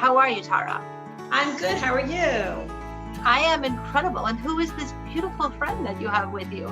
How are you, Tara? I'm good. How are you? I am incredible. And who is this beautiful friend that you have with you?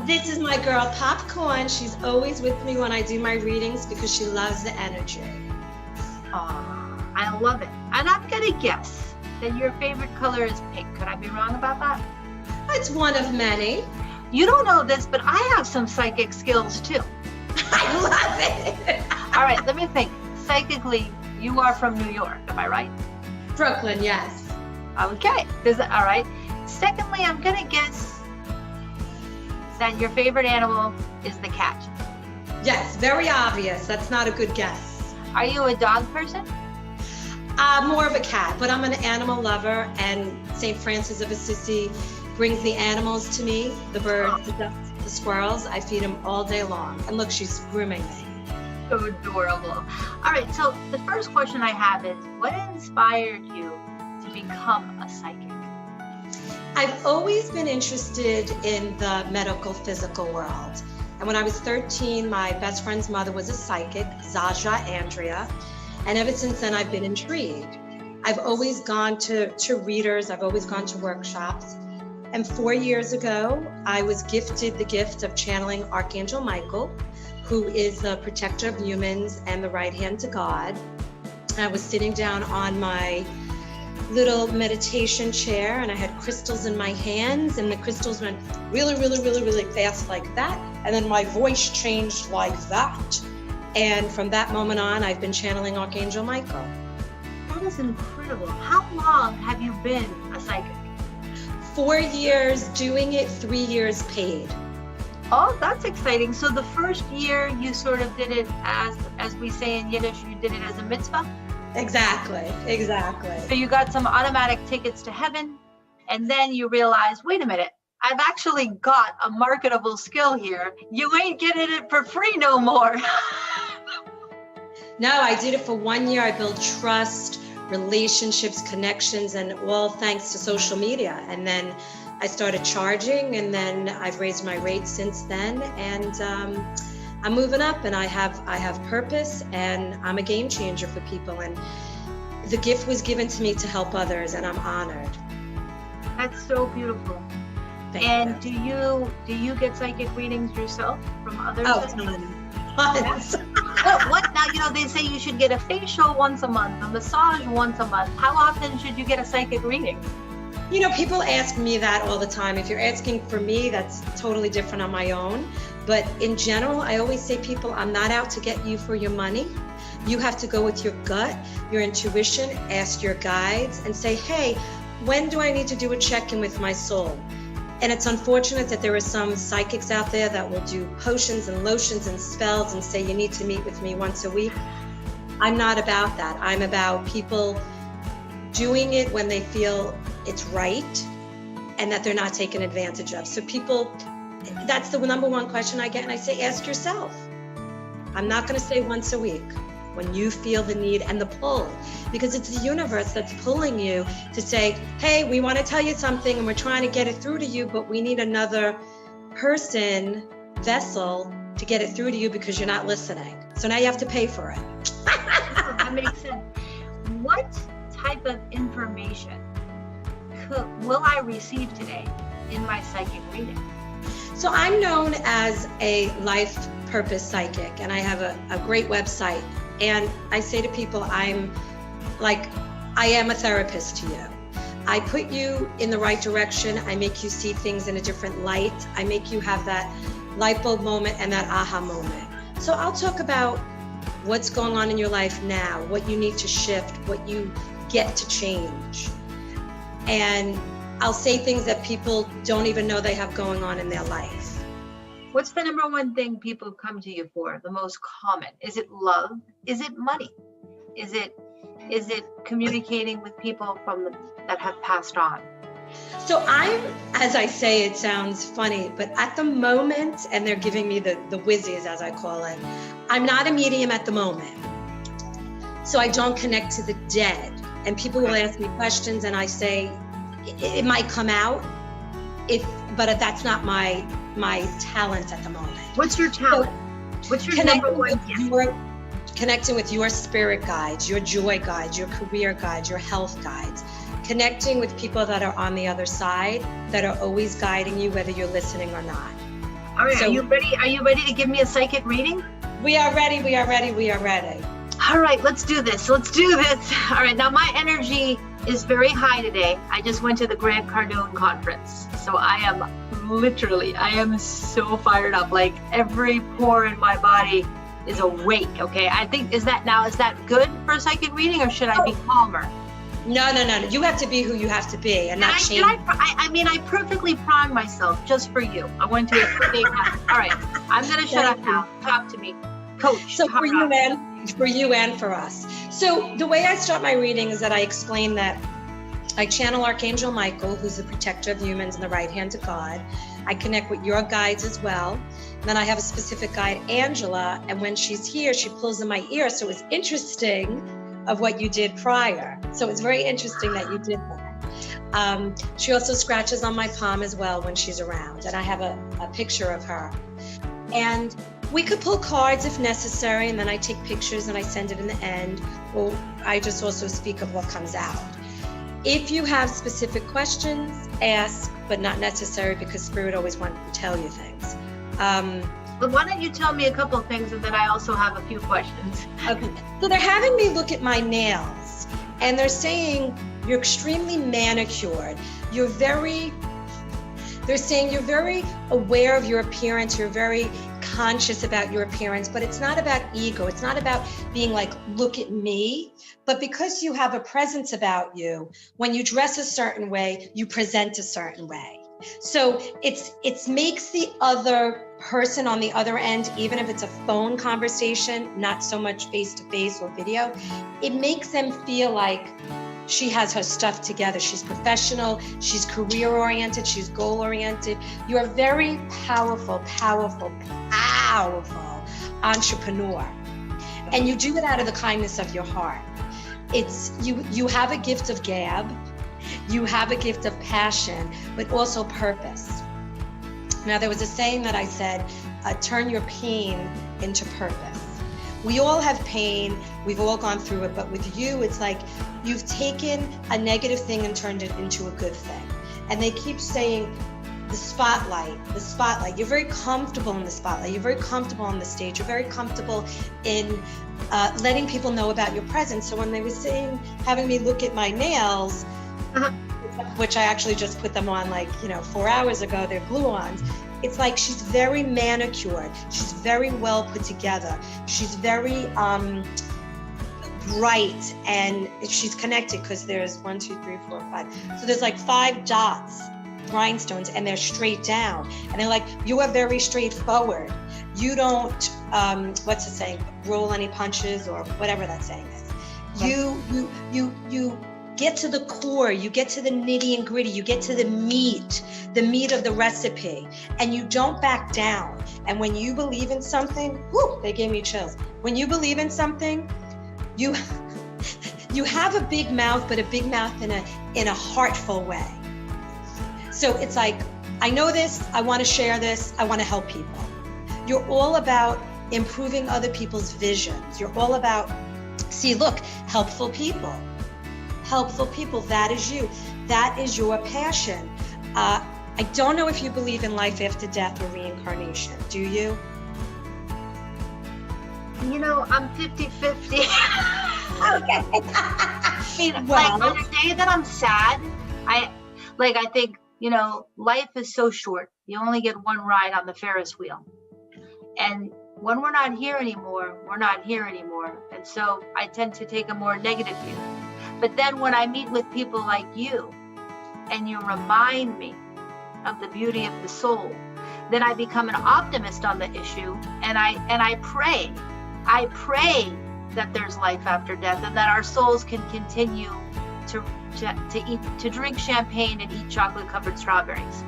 This is my girl, Popcorn. She's always with me when I do my readings because she loves the energy. Oh, I love it. And I'm going to guess that your favorite color is pink. Could I be wrong about that? It's one of many. You don't know this, but I have some psychic skills too. I love it. All right, let me think. Psychically, you are from New York, am I right? Brooklyn, yes. Okay, all right. Secondly, I'm going to guess that your favorite animal is the cat. Yes, very obvious. That's not a good guess. Are you a dog person? More of a cat, but I'm an animal lover, and St. Francis of Assisi brings the animals to me, the birds, the ducks, the squirrels. I feed them all day long. And look, she's grooming me. So adorable. All right, so the first question I have is, what inspired you to become a psychic? I've always been interested in the medical physical world. And when I was 13, my best friend's mother was a psychic, Zaja Andrea. And ever since then, I've been intrigued. I've always gone to readers. I've always gone to workshops. And 4 years ago, I was gifted the gift of channeling Archangel Michael, who is the protector of humans and the right hand to God. I was sitting down on my little meditation chair and I had crystals in my hands, and the crystals went really, really, really, really fast like that. And then my voice changed like that. And from that moment on, I've been channeling Archangel Michael. That is incredible. How long have you been a psychic? 4 years doing it, 3 years paid. Oh, that's exciting. So the first year you sort of did it as we say in Yiddish, you did it as a mitzvah? Exactly. So you got some automatic tickets to heaven, and then you realized, wait a minute, I've actually got a marketable skill here. You ain't getting it for free no more. No, I did it for 1 year. I built trust, relationships, connections, and all thanks to social media. And then I started charging, and then I've raised my rates since then. And I'm moving up, and I have purpose, and I'm a game changer for people. And the gift was given to me to help others, and I'm honored. That's so beautiful. Thank you. Do you get psychic readings yourself from others? Oh, tons. What now? You know, they say you should get a facial once a month, a massage once a month. How often should you get a psychic reading? You know, people ask me that all the time. If you're asking for me, that's totally different on my own. But in general, I always say, people, I'm not out to get you for your money. You have to go with your gut, your intuition, ask your guides and say, hey, when do I need to do a check-in with my soul? And it's unfortunate that there are some psychics out there that will do potions and lotions and spells and say you need to meet with me once a week. I'm not about that. I'm about people doing it when they feel it's right and that they're not taken advantage of. So people, that's the number one question I get, and I say, ask yourself. I'm not going to say once a week. When you feel the need and the pull, because it's the universe that's pulling you to say, hey, we want to tell you something and we're trying to get it through to you, but we need another person, vessel, to get it through to you because you're not listening. So now you have to pay for it. That makes sense. What type of information will I receive today in my psychic reading? So I'm known as a life purpose psychic, and I have a great website. And I say to people, I am a therapist to you. I put you in the right direction. I make you see things in a different light. I make you have that light bulb moment and that aha moment. So I'll talk about what's going on in your life now, what you need to shift, what you get to change. And I'll say things that people don't even know they have going on in their life. What's the number one thing people come to you for, the most common? Is it love? Is it money? Is it communicating with people that have passed on? So I'm, as I say, it sounds funny, but at the moment, and they're giving me the whizzies, as I call it, I'm not a medium at the moment. So I don't connect to the dead. And people will ask me questions and I say, it might come out, but that's not my talent at the moment. What's your talent? What's your number one gift? connecting with your spirit guides, your joy guides, your career guides, your health guides, connecting with people that are on the other side, that are always guiding you, whether you're listening or not. All right, so, are you ready? Are you ready to give me a psychic reading? We are ready, we are ready, we are ready. All right, let's do this. Let's do this. All right, now my energy is very high today. I just went to the Grant Cardone conference. So I am so fired up. Like every pore in my body is awake, okay? I think, is that good for a psychic reading, or should I be calmer? No. You have to be who you have to be and not change. I perfectly primed myself just for you. I went to a day class. All right, I'm going to shut up now. Talk to me. Coach. So for you and for us. So the way I start my reading is that I explain that I channel Archangel Michael, who's the protector of humans and the right hand of God. I connect with your guides as well. And then I have a specific guide, Angela, and when she's here, she pulls in my ear. So it's interesting of what you did prior. So it's very interesting that you did that. She also scratches on my palm as well when she's around. And I have a picture of her. And we could pull cards if necessary, and then I take pictures and I send it in the end. Or I just also speak of what comes out. If you have specific questions, ask, but not necessary, because Spirit always wants to tell you things. But why don't you tell me a couple of things, and then I also have a few questions. Okay. So they're having me look at my nails, and they're saying you're extremely manicured. They're saying you're very aware of your appearance. You're very conscious about your appearance, but it's not about ego. It's not about being like, look at me. But because you have a presence about you, when you dress a certain way, you present a certain way. So it makes the other person on the other end, even if it's a phone conversation, not so much face-to-face or video, it makes them feel like she has her stuff together. She's professional, she's career-oriented, she's goal-oriented. You're a very powerful entrepreneur. And you do it out of the kindness of your heart. It's you have a gift of gab, you have a gift of passion, but also purpose. Now, there was a saying that I said, turn your pain into purpose. We all have pain, we've all gone through it, but with you, it's like you've taken a negative thing and turned it into a good thing. And they keep saying, the spotlight. You're very comfortable in the spotlight. You're very comfortable on the stage. You're very comfortable in letting people know about your presence. So when they were saying, having me look at my nails, which I actually just put them on 4 hours ago, they're glue-ons. It's like she's very manicured. She's very well put together. She's very bright, and she's connected because there's 1, 2, 3, 4, 5. So there's 5 dots, rhinestones, and they're straight down. And they're like, you are very straightforward. You don't, what's the saying, roll any punches, or whatever that saying is. You get to the core, you get to the nitty and gritty, you get to the meat of the recipe, and you don't back down. And when you believe in something, they gave me chills. When you believe in something, you have a big mouth, but a big mouth in a heartful way. So it's like, I know this, I want to share this, I want to help people. You're all about improving other people's visions. You're all about, helpful people. Helpful people, that is you. That is your passion. I don't know if you believe in life after death or reincarnation. Do you? I'm 50-50. Okay. On a day that I'm sad, I think, life is so short. You only get one ride on the Ferris wheel. And when we're not here anymore, we're not here anymore. And so I tend to take a more negative view. But then when I meet with people like you, and you remind me of the beauty of the soul, then I become an optimist on the issue, and I pray that there's life after death, and that our souls can continue to drink champagne and eat chocolate-covered strawberries.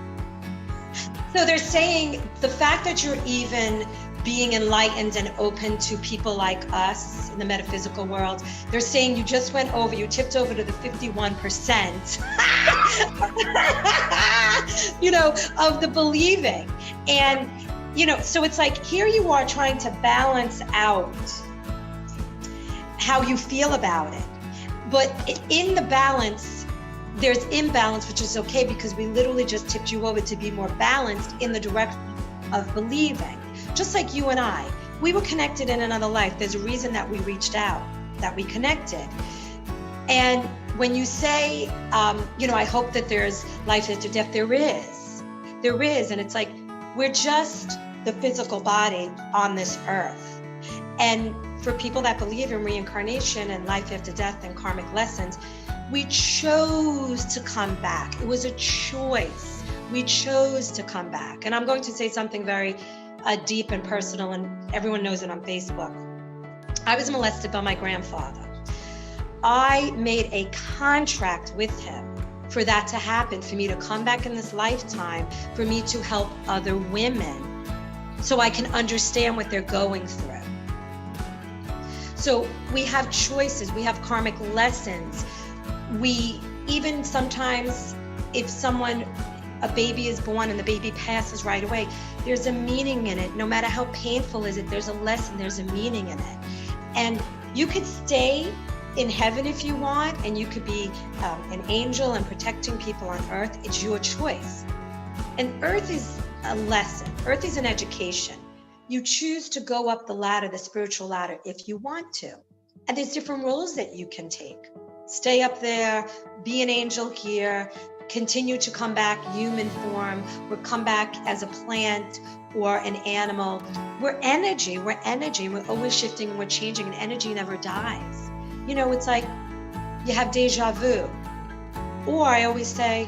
So they're saying the fact that you're even being enlightened and open to people like us in the metaphysical world, they're saying you tipped over to the 51%, of the believing. And, so it's like, here you are trying to balance out how you feel about it. But in the balance, there's imbalance, which is okay, because we literally just tipped you over to be more balanced in the direction of believing. Just like you and I, we were connected in another life. There's a reason that we reached out, that we connected. And when you say, I hope that there's life after death, there is. And it's like, we're just the physical body on this earth. And for people that believe in reincarnation and life after death and karmic lessons, we chose to come back. It was a choice. We chose to come back. And I'm going to say something very deep and personal, and everyone knows it on Facebook. I was molested by my grandfather. I made a contract with him for that to happen, for me to come back in this lifetime, for me to help other women so I can understand what they're going through. So we have choices, we have karmic lessons. We even sometimes, if a baby is born and the baby passes right away, there's a meaning in it. No matter how painful is it, there's a lesson, there's a meaning in it. And you could stay in heaven if you want, and you could be an angel and protecting people on earth. It's your choice. And earth is a lesson. Earth is an education. You choose to go up the ladder, the spiritual ladder, if you want to. And there's different roles that you can take. Stay up there, be an angel here, continue to come back human form, or come back as a plant or an animal. We're energy, we're always shifting, we're changing, and energy never dies. It's like you have deja vu. Or I always say,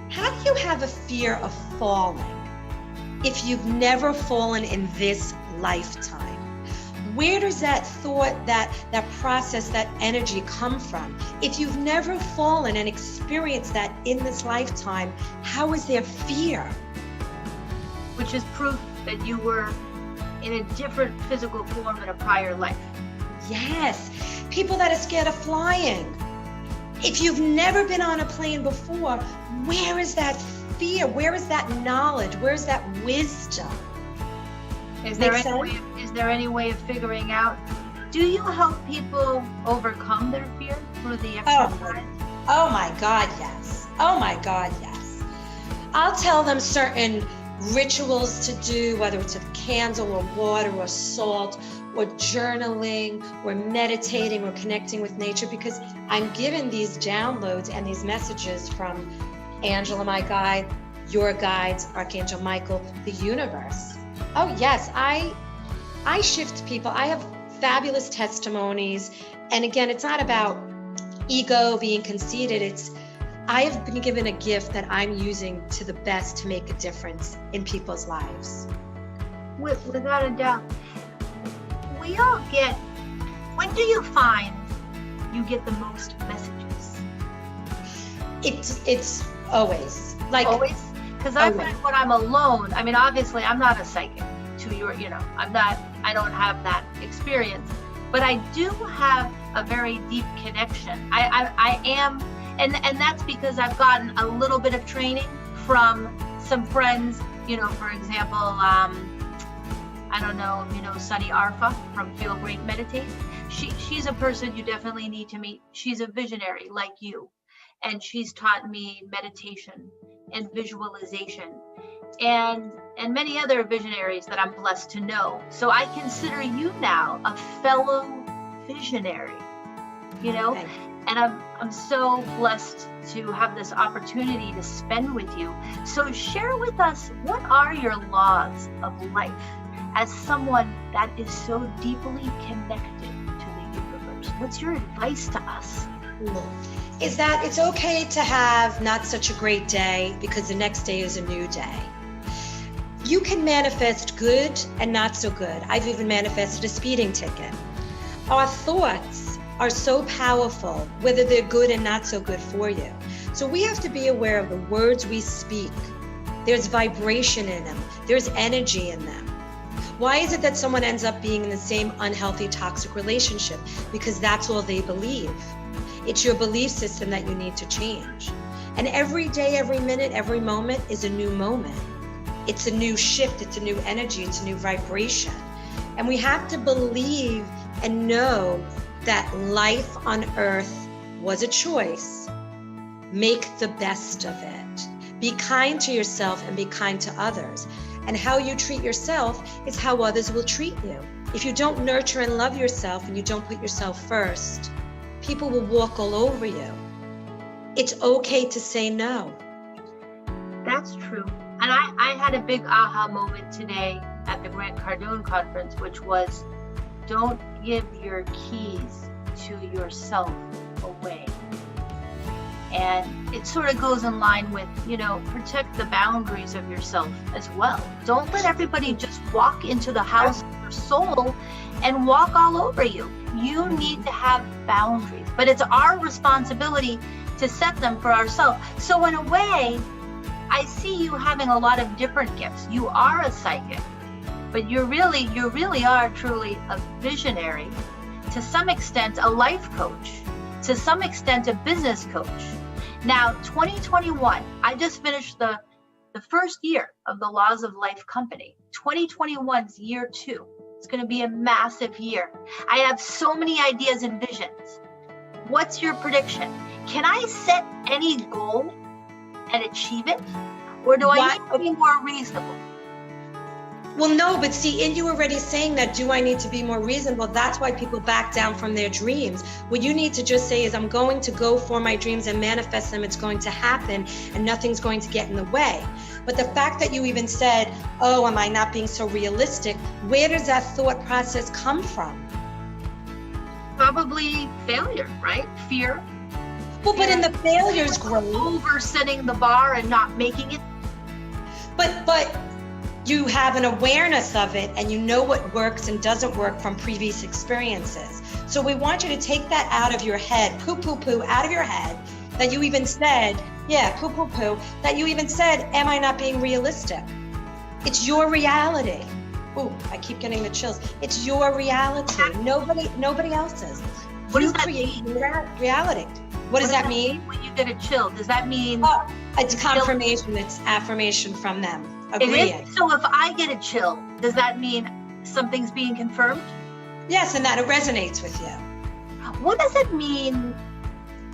how do you have a fear of falling if you've never fallen in this lifetime? Where does that thought, that process, that energy come from? If you've never fallen and experienced that in this lifetime, how is there fear? Which is proof that you were in a different physical form in a prior life. Yes. People that are scared of flying. If you've never been on a plane before, where is that fear? Where is that knowledge? Where is that wisdom? Is there any way of figuring out, do you help people overcome their fear through the exercise? Oh my God, yes. Oh my God, yes. I'll tell them certain rituals to do, whether it's a candle or water or salt or journaling or meditating or connecting with nature, because I'm given these downloads and these messages from Angela, my guide, your guides, Archangel Michael, the universe. Oh yes, I shift people. I have fabulous testimonies. And again, it's not about ego, being conceited. I have been given a gift that I'm using to the best to make a difference in people's lives. Without a doubt. We all when do you find you get the most messages? It's always. Always? Because I find when I'm alone, I mean, obviously I'm not a psychic I don't have that experience, but I do have a very deep connection. I am, and that's because I've gotten a little bit of training from some friends, for example, I don't know if you know Sunny Arfa from Feel Great Meditate. She's a person you definitely need to meet. She's a visionary like you, and she's taught me meditation and visualization and many other visionaries that I'm blessed to know. So I consider you now a fellow visionary, and I'm so blessed to have this opportunity to spend with you. So share with us, what are your laws of life as someone that is so deeply connected to the universe? What's your advice to us? Is that it's okay to have not such a great day, because the next day is a new day. You can manifest good and not so good. I've even manifested a speeding ticket. Our thoughts are so powerful, whether they're good and not so good for you. So we have to be aware of the words we speak. There's vibration in them. There's energy in them. Why is it that someone ends up being in the same unhealthy, toxic relationship? Because that's all they believe. It's your belief system that you need to change. And every day, every minute, every moment is a new moment. It's a new shift, it's a new energy, it's a new vibration. And we have to believe and know that life on earth was a choice. Make the best of it. Be kind to yourself and be kind to others. And how you treat yourself is how others will treat you. If you don't nurture and love yourself and you don't put yourself first, people will walk all over you. It's okay to say no. That's true. And I had a big aha moment today at the Grant Cardone conference, which was, don't give your keys to yourself away. And it sort of goes in line with, protect the boundaries of yourself as well. Don't let everybody just walk into the house of your soul and walk all over you. You need to have boundaries, but it's our responsibility to set them for ourselves. So in a way, I see you having a lot of different gifts. You are a psychic, but you really are truly a visionary, to some extent a life coach, to some extent a business coach. Now, 2021, I just finished the first year of the Laws of Life company. 2021's year 2. It's going to be a massive year. I have so many ideas and visions. What's your prediction? Can I set any goal and achieve it? Or do I need to be more reasonable? Well, no, but see, in you already saying that, do I need to be more reasonable? That's why people back down from their dreams. What you need to just say is, I'm going to go for my dreams and manifest them. It's going to happen and nothing's going to get in the way. But the fact that you even said, oh, am I not being so realistic? Where does that thought process come from? Probably failure, right? Fear. Well, but in the failures growth, over setting the bar and not making it. But you have an awareness of it and you know what works and doesn't work from previous experiences. So we want you to take that out of your head, poo, out of your head, that you even said, poo, that you even said, am I not being realistic? It's your reality. Ooh, I keep getting the chills. It's your reality. Nobody else's. What You does that create mean? your reality. What does that mean? When you get a chill, does that mean? Oh, it's confirmation. It's affirmation from them. Agreeing. So if I get a chill, does that mean something's being confirmed? Yes, and that it resonates with you. What does it mean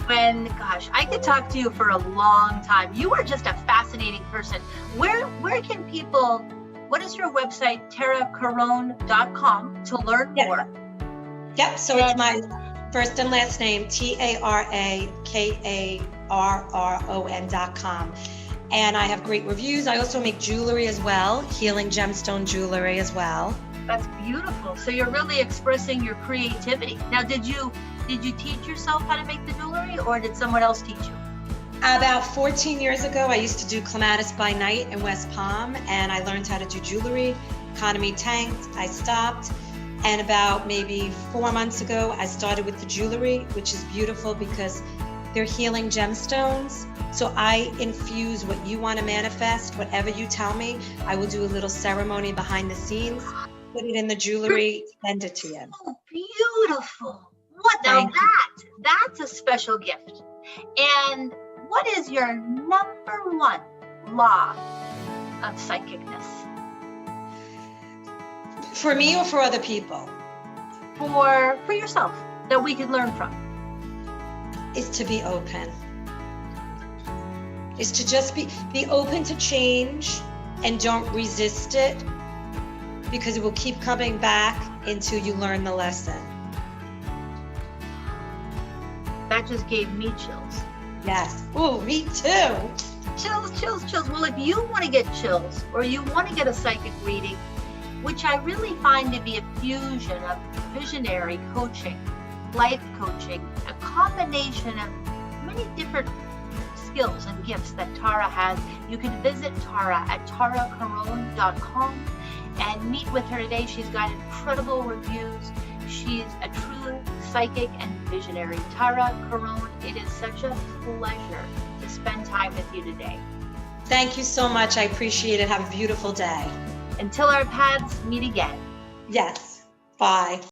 when, gosh, I could talk to you for a long time. You are just a fascinating person. Where can people, what is your website, tarakarron.com, to learn more? Yep, so it's my first and last name, TaraKarron.com. And I have great reviews. I also make jewelry as well, healing gemstone jewelry as well. That's beautiful. So you're really expressing your creativity. Now, did you teach yourself how to make the jewelry, or did someone else teach you? About 14 years ago, I used to do clematis by night in West Palm, and I learned how to do jewelry. Economy tanked, I stopped. And about maybe 4 months ago, I started with the jewelry, which is beautiful because they're healing gemstones. So I infuse what you want to manifest, whatever you tell me. I will do a little ceremony behind the scenes, put it in the jewelry, send it to you. Oh, beautiful. What now? That's a special gift. And what is your number one law of psychicness? For me or for other people? For yourself, that we can learn from. Is to be open. Is to just be open to change and don't resist it, because it will keep coming back until you learn the lesson. That just gave me chills. Yes. Ooh, me too. Chills. Well, if you want to get chills, or you want to get a psychic reading, which I really find to be a fusion of visionary coaching, life coaching, a combination of many different skills and gifts that Tara has, you can visit Tara at tarakarron.com and meet with her today. She's got incredible reviews. She's a true psychic and visionary. Tara Karron, it is such a pleasure to spend time with you today. Thank you so much. I appreciate it. Have a beautiful day. Until our paths meet again. Yes. Bye.